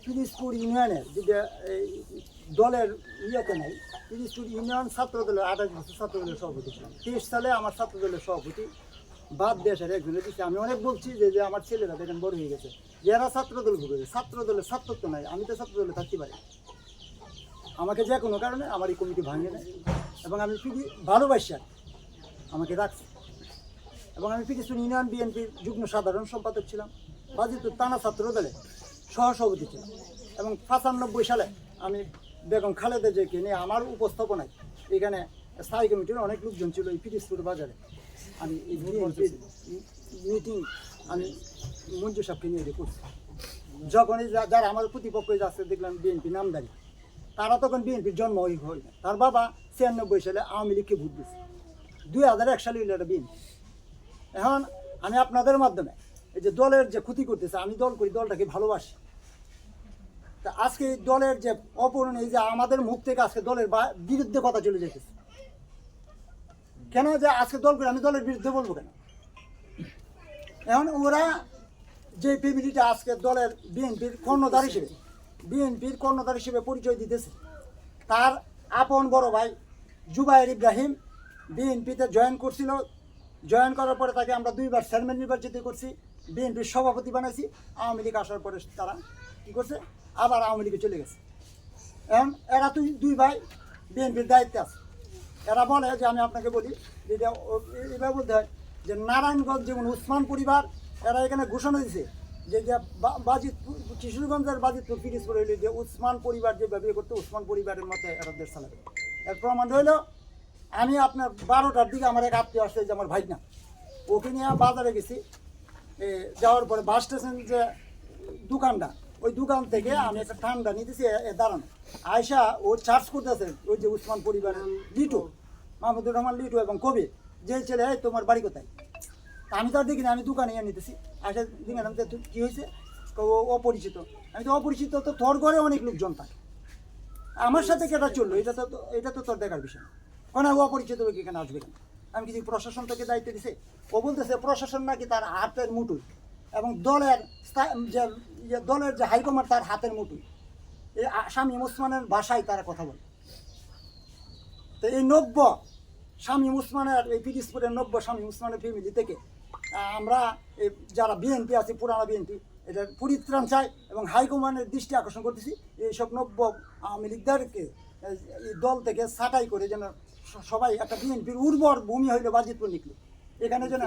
পিরিজপুর ইউনিয়নের যেটা দলের ইয়েতে নাই, পিরিজপুর ইউনিয়ন ছাত্র দলের 28 বছর ছাত্র দলের সভাপতি ছিলাম। 23 সালে আমার ছাত্র দলের সভাপতি বাদ দেশের একজনের দিচ্ছে। আমি অনেক বলছি যে আমার ছেলেরা দেখেন বড় হয়ে গেছে, যারা ছাত্র দল ঘুরে ছাত্র দলের ছাত্রত্ব নাই, আমি তো ছাত্র দলে থাকতে পারি। আমাকে যে কোনো কারণে আমার এই কমিটি ভাঙে নেয় এবং আমি ভালোবাসি আমাকে রাখছে। এবং আমি পিরিজপুর ইউনিয়ন বিএনপির যুগ্ম সাধারণ সম্পাদক ছিলাম, বাজিতপুর থানা ছাত্র দলে সহসভাপতি ছিলাম। এবং 95 সালে আমি বেগম খালেদা জিয়াকে নিয়ে আমার উপস্থাপনায় এখানে স্থায়ী কমিটির অনেক লোকজন ছিল এই পিরিজপুর বাজারে। আমি এই মিটিং আমি মঞ্জু সাহেবকে নিয়ে করছি। যখনই যারা আমার প্রতিপক্ষ যাচ্ছে দেখলাম বিএনপি নামদারি, তারা তখন বিএনপির জন্ম হয় না। তার বাবা 96 সালে আওয়ামী লীগকে ভোট দিচ্ছে, 2001 সালে হইল এটা বিএনপি। এখন আমি আপনাদের মাধ্যমে এই যে দলের যে ক্ষতি করতেছে, আমি দল করি, দলটাকে ভালোবাসি। তা আজকে এই দলের যে অপূরণ, এই যে আমাদের মুখ থেকে আজকে দলের বিরুদ্ধে কথা চলে যেতেছে কেন, যে আজকে দল করে আমি দলের বিরুদ্ধে বলবো কেন? এখন ওরা যে ফ্যামিলিটা আজকে দলের বিএনপির কর্ণধার হিসেবে পরিচয় দিতেছে, তার আপন বড় ভাই জুবায়ের ইব্রাহিম বিএনপিতে জয়েন করছিল। জয়েন করার পরে তাকে আমরা 2 বার চেয়ারম্যান নির্বাচিত করছি, বিএনপির সভাপতি বানাইছি। আওয়ামী লীগ আসার পরে তারা কী করছে, আবার আওয়ামী লীগে চলে গেছে। এখন এরা দুই ভাই বিএনপির দায়িত্বে আছে। এরা বলে যে আমি আপনাকে বলি, যেটা এবার বলতে হয় যে নারায়ণগঞ্জ যেমন উসমান পরিবার, এরা এখানে ঘোষণা দিয়েছে যে বাজিতপুর কিশোরগঞ্জের বাজিতপুর পিরিজপুর হইলে যে উসমান পরিবার যে ব্যবহার করতে, উসমান পরিবারের মতো এরা দেশ চালাবে। এর প্রমাণ হইল আমি আপনার 12টার দিকে আমার এক আত্মীয় আসছে, যে আমার ভাই না, ওকে নিয়ে বাজারে গেছি। যাওয়ার পরে বাস স্টেশন যে দোকানটা, ওই দোকান থেকে আমি একটা ঠান্ডা নিতেছি দাঁড়ানো, আয়সা ও চার্জ করতেছে ওই যে উসমান পরিবারের লিটু, মাহমুদুর রহমান লিটু এবং কবির, যে ছেলে তোমার বাড়ি কোথায়। আমি তার দেখি না, আমি দোকানে ইয়ে নিতেছি, আয়সা দিকে নামতে কী হয়েছে, ও অপরিচিত। আমি তো অপরিচিত, তো তোর ঘরে অনেক লোকজন থাকে, আমার সাথে কেটা চললো, এটা তো তোর দেখার বিষয় না। কেন ও অপরিচিত লোক এখানে আসবে কেন? আমি কিছু প্রশাসন থেকে দায়িত্ব দিছে। ও বলতেছে প্রশাসন নাকি তার হাতের মুঠোয় এবং দলের যে হাইকমান্ড তার হাতের মুঠোয়। এই শামীম ওসমানের ভাষায় তারা কথা বলে। তো এই শামীম ওসমানের, এই পিরিজপুরের শামীম ওসমানের ফ্যামিলি থেকে আমরা এই যারা বিএনপি আছে, পুরানো বিএনপি, এটার পরিত্রাণ চাই এবং হাইকমান্ডের দৃষ্টি আকর্ষণ করতেছি এইসব আওয়ামী লীগদেরকে এই দল থেকে ছাঁটাই করে যেন সবাই একটা বিএনপির উর্বর ভূমি হইল বাজিতপুর নিকলে। এখানে যেন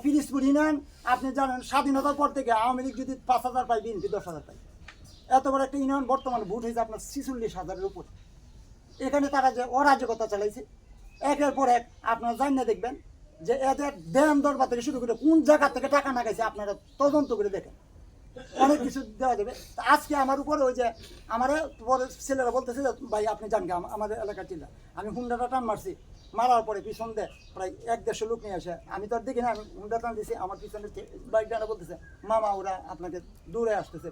পিরিজপুর ইউনিয়ন, আপনি জানেন স্বাধীনতার পর থেকে আওয়ামী লীগ যদি 5,000 পায়, বিএনপি 10,000 পায়। এত বড় একটা ইউনিয়ন বর্তমানে ভোট হয়েছে আপনার 46,000-এর উপর। এখানে তারা যে অরাজকতা চালাইছে একের পর এক, আপনারা জান না দেখবেন যে এদের দেন দরবার থেকে শুরু করে কোন জায়গা থেকে টাকা না গেছে আপনারা তদন্ত করে দেখেন, অনেক কিছু দেওয়া যাবে। আজকে আমার উপরে ওই যে আমার ছেলেরা বলতেছে যে ভাই আপনি জান আমাদের এলাকার ছিল, আমি হুন্ডাটা টান মারছি, মারার পরে পিছন দিয়ে প্রায় 1-150 লোক নিয়ে আসে। আমি তো আর দেখি না, আমি হুন্ডা টান দিছি, আমার পিছনে বাইক ডানা বলতেছে মামা ওরা আপনাকে দূরে আসতেছে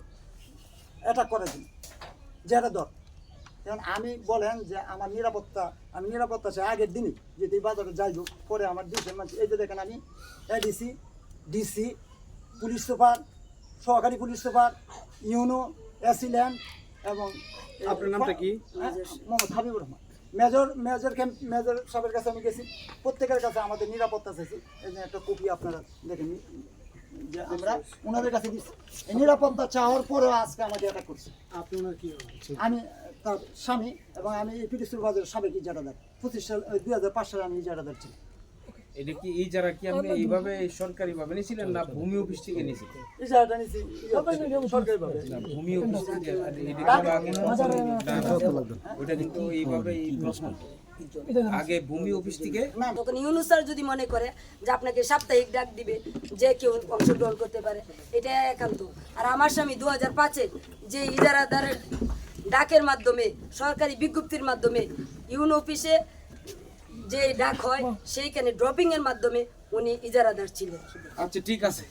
অ্যাটাক করার জন্য, যেটা দর। কারণ আমি বলেন যে আমার আমি নিরাপত্তা চাই আগের দিনই, যদি বাজারে যাইব পরে আমার ডিসি মানুষ, এই যে দেখেন আমি এডিসি, ডিসি, পুলিশ সুপার, সহকারী পুলিশ সুপার, ইউনো, এসিল্যান্ড এবং আপনার নামটা কি? মোহাম্মদ হাবিবুর রহমান। মেজর সাহেবের কাছে আমি গেছি, প্রত্যেকের কাছে আমাদের নিরাপত্তা চাইছি। এই যে একটা কপি আপনারা দেখেন যে আমরা ওনাদের কাছে দিচ্ছি, এই নিরাপত্তা চাওয়ার পরেও আজকে আমাকে এটা করছে। আপনার কি? আমি তার স্বামী এবং আমি এই পিরিজপুর বাজারের সাবেক ইজারাদার। 2005 সালে আমি ইজারাদার ছিলাম। এটা কি এই যারা কি আপনি এইভাবে সরকারিভাবে নিয়েছিলেন না ভূমি অফিস থেকে নিয়েছিলেন? ইজারাটা নিয়েছি সরকারিভাবে। ভূমি অফিস থেকে ওইটা কিন্তু এইভাবে এই প্রশ্ন আগে ভূমি অফিস থেকে তখন ইউনুস স্যার যদি মনে করে যে আপনাকে সাপ্তাহিক ডাক দিবে, যে কেউ অংশগ্রহণ করতে পারে, এটা একান্ত। আর আমার স্বামী 2005-এ যে ইজারাদারের ডাকের মাধ্যমে, সরকারি বিজ্ঞপ্তির মাধ্যমে ইউনো অফিসে যে ডাক হয় সেইখানে ড্রপিং এর মাধ্যমে উনি ইজারাদার ছিলেন। আচ্ছা ঠিক আছে।